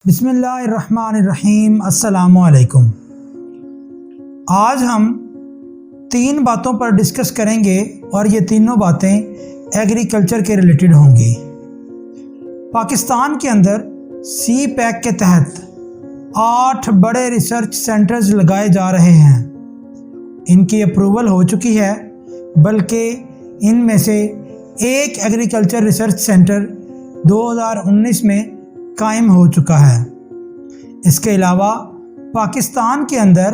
बिस्मिल्लाहिर्रहमानिर्रहीम। अस्सलामु अलैकुम। आज हम 3 बातों पर डिस्कस करेंगे और ये तीनों बातें एग्रीकल्चर के रिलेटेड होंगी। पाकिस्तान के अंदर CPEC के तहत 8 बड़े रिसर्च सेंटर्स लगाए जा रहे हैं। इनकी अप्रूवल हो चुकी है, बल्कि इनमें से एक एग्रीकल्चर रिसर्च सेंटर 2019 में कायम हो चुका है। इसके अलावा पाकिस्तान के अंदर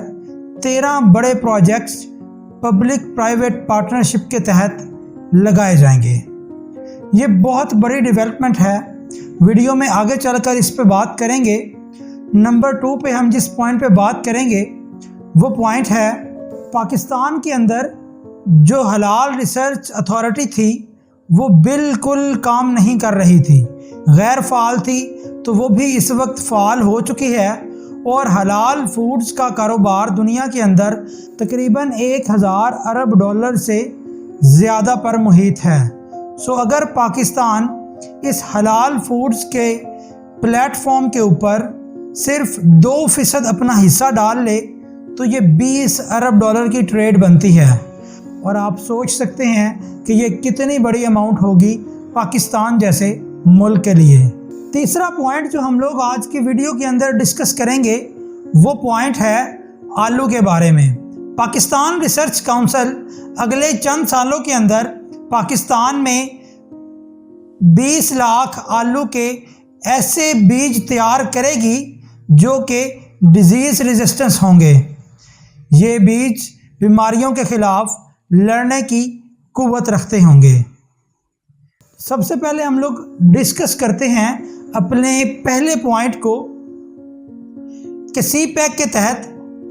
13 बड़े प्रोजेक्ट्स पब्लिक प्राइवेट पार्टनरशिप के तहत लगाए जाएंगे। ये बहुत बड़ी डेवलपमेंट है। वीडियो में आगे चलकर इस पे बात करेंगे। नंबर 2 पे हम जिस पॉइंट पे बात करेंगे वो पॉइंट है, पाकिस्तान के अंदर जो हलाल रिसर्च अथॉरिटी थी वो बिल्कुल काम नहीं कर रही थी, गैर फ़ाल थी, तो वो भी इस वक्त फ़ाल हो चुकी है और हलाल फूड्स का कारोबार दुनिया के अंदर तकरीबन 1000 अरब डॉलर से ज़्यादा पर मुहित है। अगर पाकिस्तान इस हलाल फूड्स के प्लेटफॉर्म के ऊपर सिर्फ 2% अपना हिस्सा डाल ले तो ये 20 अरब डॉलर की ट्रेड बनती है, और आप सोच सकते हैं कि ये कितनी बड़ी अमाउंट होगी पाकिस्तान जैसे मुल्क के लिए। तीसरा पॉइंट जो हम लोग आज की वीडियो के अंदर डिस्कस करेंगे वो पॉइंट है आलू के बारे में। पाकिस्तान रिसर्च काउंसिल अगले चंद सालों के अंदर पाकिस्तान में 20 लाख आलू के ऐसे बीज तैयार करेगी जो कि डिजीज़ रेजिस्टेंस होंगे। ये बीज बीमारियों के ख़िलाफ़ लड़ने की कुव्वत रखते होंगे। सबसे पहले हम लोग डिस्कस करते हैं अपने पहले पॉइंट को कि CPEC के तहत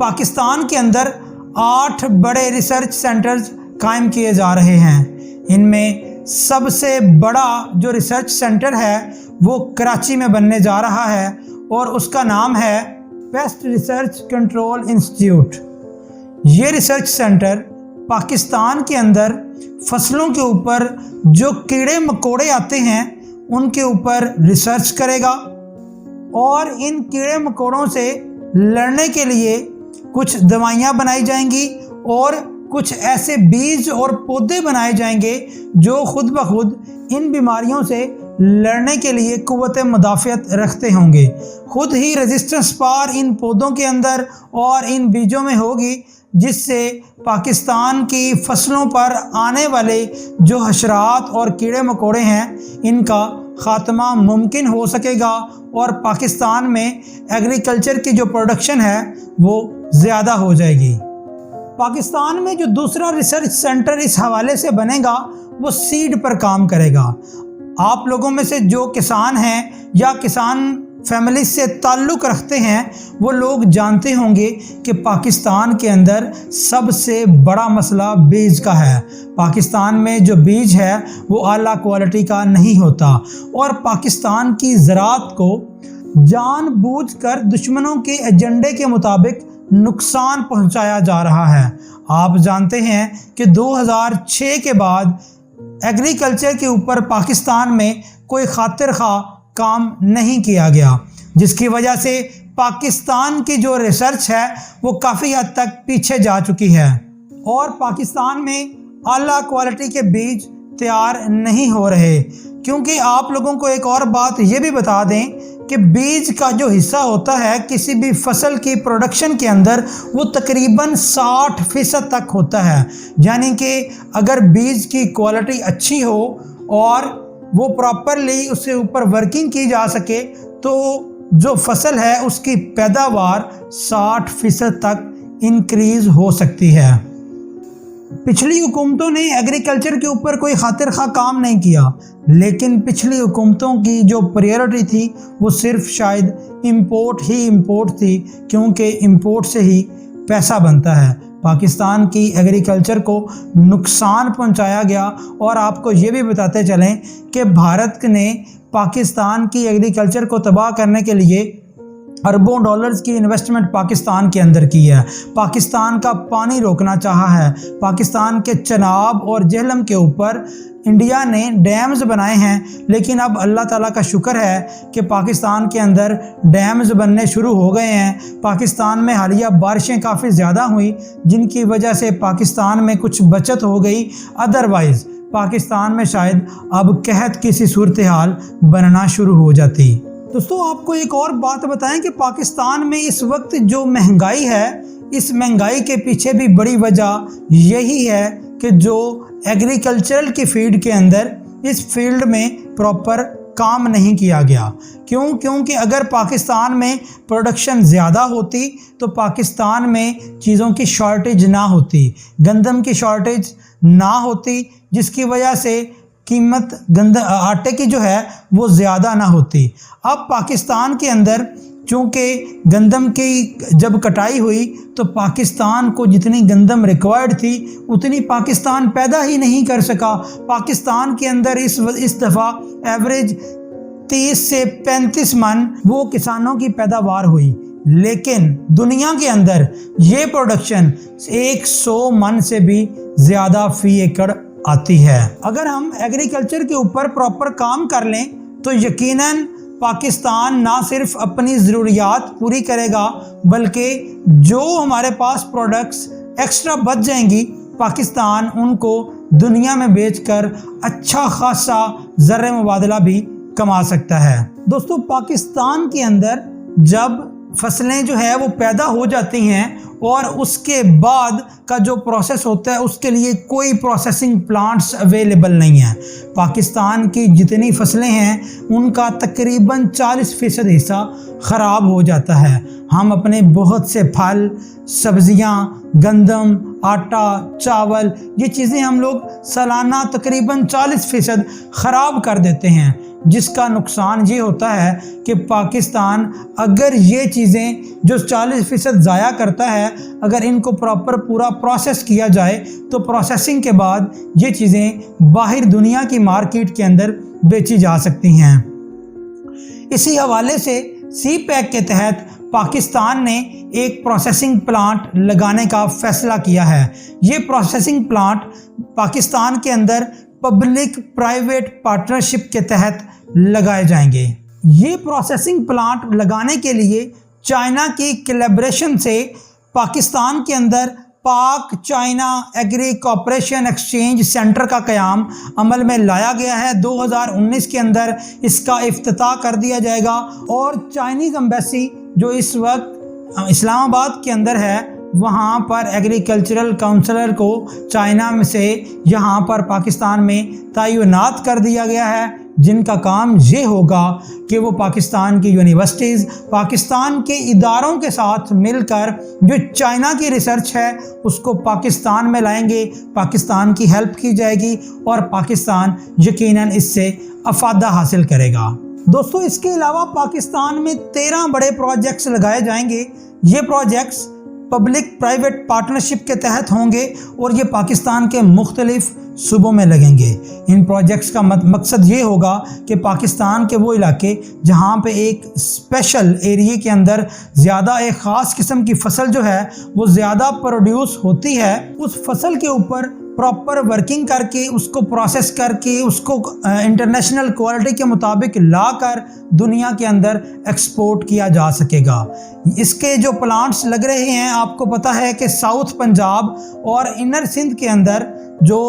पाकिस्तान के अंदर 8 बड़े रिसर्च सेंटर्स कायम किए जा रहे हैं। इनमें सबसे बड़ा जो रिसर्च सेंटर है वो कराची में बनने जा रहा है और उसका नाम है पेस्ट रिसर्च कंट्रोल इंस्टीट्यूट। ये रिसर्च सेंटर पाकिस्तान के अंदर फसलों के ऊपर जो कीड़े मकोड़े आते हैं उनके ऊपर रिसर्च करेगा और इन कीड़े मकोड़ों से लड़ने के लिए कुछ दवाइयाँ बनाई जाएंगी और कुछ ऐसे बीज और पौधे बनाए जाएंगे जो खुद ब खुद इन बीमारियों से लड़ने के लिए कुव्वत मुदाफ़ियत रखते होंगे। खुद ही रेजिस्टेंस पावर इन पौधों के अंदर और इन बीजों में होगी, जिससे पाकिस्तान की फसलों पर आने वाले जो हशरात और कीड़े मकोड़े हैं इनका ख़ात्मा मुमकिन हो सकेगा और पाकिस्तान में एग्रीकल्चर की जो प्रोडक्शन है वो ज़्यादा हो जाएगी। पाकिस्तान में जो दूसरा रिसर्च सेंटर इस हवाले से बनेगा वो सीड पर काम करेगा। आप लोगों में से जो किसान हैं या किसान फैमिली से ताल्लुक़ रखते हैं वो लोग जानते होंगे कि पाकिस्तान के अंदर सबसे बड़ा मसला बीज का है। पाकिस्तान में जो बीज है वो आला क्वालिटी का नहीं होता और पाकिस्तान की ज़राअत को जानबूझकर दुश्मनों के एजेंडे के मुताबिक नुकसान पहुंचाया जा रहा है। आप जानते हैं कि 2006 के बाद एग्रीकल्चर के ऊपर पाकिस्तान में कोई खातिर खा काम नहीं किया गया, जिसकी वजह से पाकिस्तान की जो रिसर्च है वो काफ़ी हद तक पीछे जा चुकी है और पाकिस्तान में आला क्वालिटी के बीज तैयार नहीं हो रहे। क्योंकि आप लोगों को एक और बात ये भी बता दें कि बीज का जो हिस्सा होता है किसी भी फसल की प्रोडक्शन के अंदर वो तकरीबन 60% तक होता है। यानी कि अगर बीज की क्वालिटी अच्छी हो और वो प्रॉपरली उसके ऊपर वर्किंग की जा सके तो जो फसल है उसकी पैदावार 60% तक इंक्रीज़ हो सकती है। पिछली हुकूमतों ने एग्रीकल्चर के ऊपर कोई खातिर खा काम नहीं किया, लेकिन पिछली हुकूमतों की जो प्रायोरिटी थी वो सिर्फ शायद इंपोर्ट थी, क्योंकि इंपोर्ट से ही पैसा बनता है। पाकिस्तान की एग्रीकल्चर को नुकसान पहुंचाया गया और आपको ये भी बताते चलें कि भारत ने पाकिस्तान की एग्रीकल्चर को तबाह करने के लिए اربوں ڈالرز کی انویسٹمنٹ پاکستان کے اندر کی ہے، پاکستان کا پانی روکنا چاہا ہے، پاکستان کے چناب اور جہلم کے اوپر انڈیا نے ڈیمز بنائے ہیں، لیکن اب اللہ تعالیٰ کا شکر ہے کہ پاکستان کے اندر ڈیمز بننے شروع ہو گئے ہیں۔ پاکستان میں حالیہ بارشیں کافی زیادہ ہوئیں، جن کی وجہ سے پاکستان میں کچھ بچت ہو گئی، ادروائز پاکستان میں شاید اب قحط کی سی صورتحال بننا شروع ہو جاتی۔ دوستو آپ کو ایک اور بات بتائیں کہ پاکستان میں اس وقت جو مہنگائی ہے، اس مہنگائی کے پیچھے بھی بڑی وجہ یہی ہے کہ جو ایگریکلچرل کی فیلڈ کے اندر اس فیلڈ میں پراپر کام نہیں کیا گیا۔ کیونکہ اگر پاکستان میں پروڈکشن زیادہ ہوتی تو پاکستان میں چیزوں کی شارٹیج نہ ہوتی، گندم کی شارٹیج نہ ہوتی، جس کی وجہ سے قیمت آٹے کی جو ہے وہ زیادہ نہ ہوتی۔ اب پاکستان کے اندر چونکہ گندم کی جب کٹائی ہوئی تو پاکستان کو جتنی گندم ریکوائرڈ تھی اتنی پاکستان پیدا ہی نہیں کر سکا۔ پاکستان کے اندر اس دفعہ ایوریج 30 سے 35 من وہ کسانوں کی پیداوار ہوئی، لیکن دنیا کے اندر یہ پروڈکشن 100 من سے بھی زیادہ فی ایکڑ آتی ہے۔ اگر ہم ایگریکلچر کے اوپر پراپر کام کر لیں تو یقیناً پاکستان نہ صرف اپنی ضروریات پوری کرے گا، بلکہ جو ہمارے پاس پروڈکٹس ایکسٹرا بچ جائیں گی پاکستان ان کو دنیا میں بیچ کر اچھا خاصا زر مبادلہ بھی کما سکتا ہے۔ دوستو پاکستان کے اندر جب فصلیں جو ہے وہ پیدا ہو جاتی ہیں اور اس کے بعد کا جو پروسیس ہوتا ہے اس کے لیے کوئی پروسیسنگ پلانٹس اویلیبل نہیں ہیں۔ پاکستان کی جتنی فصلیں ہیں ان کا تقریباً 40% حصہ خراب ہو جاتا ہے۔ ہم اپنے بہت سے پھل، سبزیاں، گندم، آٹا، چاول، یہ چیزیں ہم لوگ سالانہ تقریباً 40% خراب کر دیتے ہیں، جس کا نقصان یہ ہوتا ہے کہ پاکستان اگر یہ چیزیں جو 40% ضائع کرتا ہے اگر ان کو پورا پروسیس کیا جائے تو پروسیسنگ کے بعد یہ چیزیں باہر دنیا کی مارکیٹ کے اندر بیچی جا سکتی ہیں۔ اسی حوالے سے سی پیک کے تحت پاکستان نے ایک پروسیسنگ پلانٹ لگانے کا فیصلہ کیا ہے۔ یہ پروسیسنگ پلانٹ پاکستان کے اندر پبلک پرائیویٹ پارٹنرشپ کے تحت لگائے جائیں گے۔ یہ پروسیسنگ پلانٹ لگانے کے لیے چائنا کی کلیبریشن سے پاکستان کے اندر Pak China agri cooperation exchange centre کا قیام عمل میں لایا گیا ہے۔ 2019 کے اندر اس کا افتتاح کر دیا جائے گا اور چائنیز ایمبیسی جو اس وقت اسلام آباد کے اندر ہے وہاں پر ایگریکلچرل کونسلر کو چائنا میں سے یہاں پر پاکستان میں تعینات کر دیا گیا ہے، جن کا کام یہ ہوگا کہ وہ پاکستان کی یونیورسٹیز، پاکستان کے اداروں کے ساتھ مل کر جو چائنا کی ریسرچ ہے اس کو پاکستان میں لائیں گے، پاکستان کی ہیلپ کی جائے گی اور پاکستان یقیناً اس سے افادہ حاصل کرے گا۔ دوستو اس کے علاوہ پاکستان میں 13 بڑے پروجیکٹس لگائے جائیں گے۔ یہ پروجیکٹس پبلک پرائیویٹ پارٹنرشپ کے تحت ہوں گے اور یہ پاکستان کے مختلف صوبوں میں لگیں گے۔ ان پروجیکٹس کا مقصد یہ ہوگا کہ پاکستان کے وہ علاقے جہاں پہ ایک اسپیشل ایریے کے اندر زیادہ ایک خاص قسم کی فصل جو ہے وہ زیادہ پروڈیوس ہوتی ہے، اس فصل کے اوپر پراپر ورکنگ کر کے اس کو پروسیس کر کے اس کو انٹرنیشنل کوالٹی کے مطابق لا کر دنیا کے اندر ایکسپورٹ کیا جا سکے گا۔ اس کے جو پلانٹس لگ رہے ہیں آپ کو پتہ ہے کہ ساؤتھ پنجاب اور انر سندھ کے اندر جو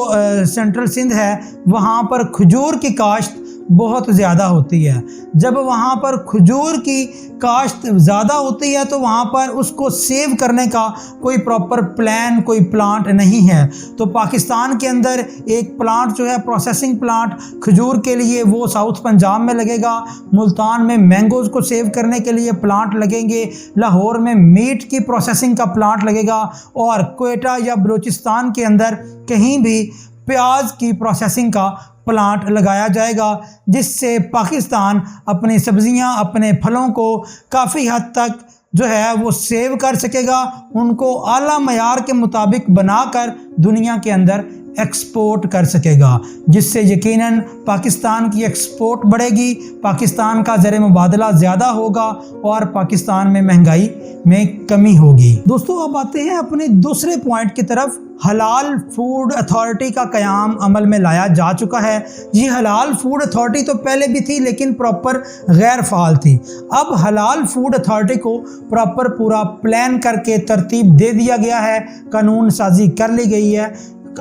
سینٹرل سندھ ہے وہاں پر کھجور کی کاشت بہت زیادہ ہوتی ہے۔ جب وہاں پر کھجور کی کاشت زیادہ ہوتی ہے تو وہاں پر اس کو سیو کرنے کا کوئی پراپر پلان، کوئی پلانٹ نہیں ہے، تو پاکستان کے اندر ایک پلانٹ جو ہے پروسیسنگ پلانٹ کھجور کے لیے وہ ساؤتھ پنجاب میں لگے گا، ملتان میں مینگوز کو سیو کرنے کے لیے پلانٹ لگیں گے، لاہور میں میٹ کی پروسیسنگ کا پلانٹ لگے گا اور کوئٹہ یا بلوچستان کے اندر کہیں بھی پیاز کی پروسیسنگ کا پلانٹ لگایا جائے گا، جس سے پاکستان اپنی سبزیاں، اپنے پھلوں کو کافی حد تک جو ہے وہ سیو کر سکے گا، ان کو اعلیٰ معیار کے مطابق بنا کر دنیا کے اندر एक्सपोर्ट कर सकेगा, जिससे यकीनन पाकिस्तान की एक्सपोर्ट बढ़ेगी, पाकिस्तान का ज़र मुबादला ज़्यादा होगा और पाकिस्तान में महंगाई में कमी होगी। दोस्तों अब आते हैं अपने दूसरे पॉइंट की तरफ। हलाल फूड अथॉरिटी का क़याम अमल में लाया जा चुका है। ये हलाल फूड अथॉरिटी तो पहले भी थी लेकिन प्रॉपर गैर फ़ाल थी। अब हलाल फूड अथॉरिटी को प्रॉपर पूरा प्लान करके तरतीब दे दिया गया है, कानून साजी कर ली गई है।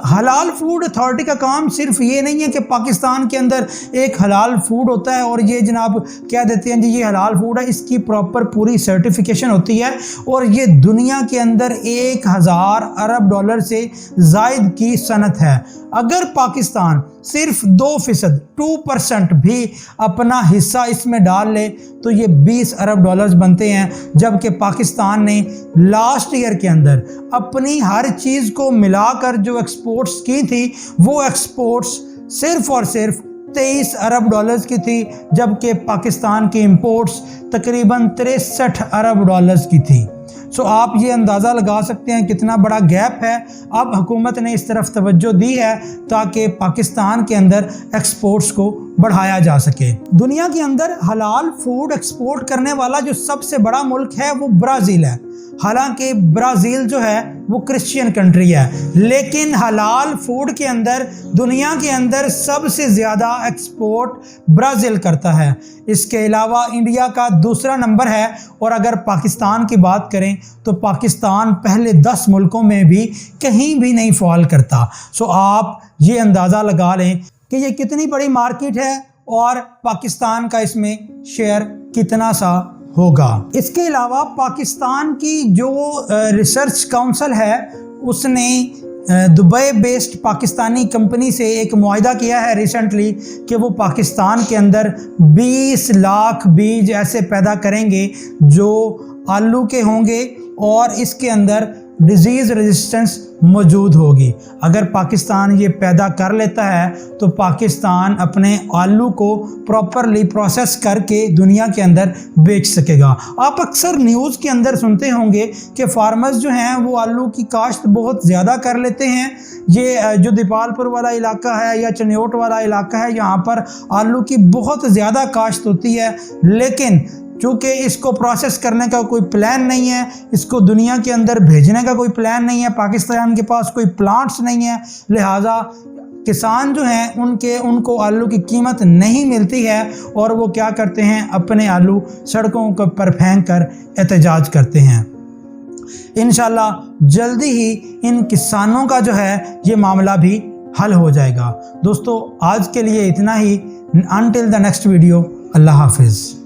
हलाल फूड अथॉरिटी का काम सिर्फ ये नहीं है कि पाकिस्तान के अंदर एक हलाल फूड होता है और ये जनाब कह देते हैं जी ये हलाल फूड है। इसकी प्रॉपर पूरी सर्टिफिकेशन होती है और ये दुनिया के अंदर 1000 अरब डॉलर से ज़ायद की सनत है। अगर पाकिस्तान सिर्फ 2% भी अपना हिस्सा इसमें डाल ले तो ये 20 अरब डॉलर्स बनते हैं, जबकि पाकिस्तान ने लास्ट ईयर के अंदर अपनी हर चीज़ को मिलाकर जो एक्सपोर्ट्स की थी वो एक्सपोर्ट्स सिर्फ और सिर्फ 23 अरब डॉलर्स की थी, जबकि पाकिस्तान की इंपोर्ट्स तकरीबन 63 अरब डॉलर्स की थी। सो आप ये अंदाज़ा लगा सकते हैं कितना बड़ा गैप है। अब हुकूमत ने इस तरफ तवज्जो दी है ताकि पाकिस्तान के अंदर एक्सपोर्ट्स को बढ़ाया जा सके। दुनिया के अंदर हलाल फूड एक्सपोर्ट करने वाला जो सबसे बड़ा मुल्क है वो ब्राज़ील है। हालांकि ब्राज़ील जो है वो क्रिश्चियन कंट्री है, लेकिन हलाल फूड के अंदर दुनिया के अंदर सबसे ज़्यादा एक्सपोर्ट ब्राज़ील करता है। इसके अलावा इंडिया का दूसरा नंबर है और अगर पाकिस्तान की बात करें तो पाकिस्तान पहले 10 मुल्कों में भी कहीं भी नहीं फॉल करता। सो आप ये अंदाज़ा लगा लें कि ये कितनी बड़ी मार्केट है और पाकिस्तान का इसमें शेयर कितना सा होगा। इसके अलावा पाकिस्तान की जो रिसर्च काउंसिल है उसने दुबई बेस्ड पाकिस्तानी कंपनी से एक मुआहिदा किया है रिसेंटली कि वो पाकिस्तान के अंदर 20 लाख बीज ऐसे पैदा करेंगे जो आलू के होंगे और इसके अंदर डिज़ीज़ रेजिस्टेंस मौजूद होगी। अगर पाकिस्तान ये पैदा कर लेता है तो पाकिस्तान अपने आलू को प्रॉपरली प्रोसेस करके दुनिया के अंदर बेच सकेगा। आप अक्सर न्यूज़ के अंदर सुनते होंगे कि फार्मर्स जो हैं वो आलू की काश्त बहुत ज़्यादा कर लेते हैं। ये जो दीपालपुर वाला इलाका है या चनियोट वाला इलाका है, यहाँ पर आलू की बहुत ज़्यादा काश्त होती है, लेकिन चूँकि इसको प्रोसेस करने का कोई प्लान नहीं है, इसको दुनिया के अंदर भेजने का कोई प्लान नहीं है, पाकिस्तान के पास कोई प्लांट्स नहीं है, लिहाजा किसान जो हैं उनको आलू की कीमत नहीं मिलती है और वो क्या करते हैं, अपने आलू सड़कों पर फेंक कर एहतजाज करते हैं। इंशाल्लाह जल्दी ही इन किसानों का जो है ये मामला भी हल हो जाएगा। दोस्तों आज के लिए इतना ही। अनटिल द नेक्स्ट वीडियो, अल्लाह हाफिज़।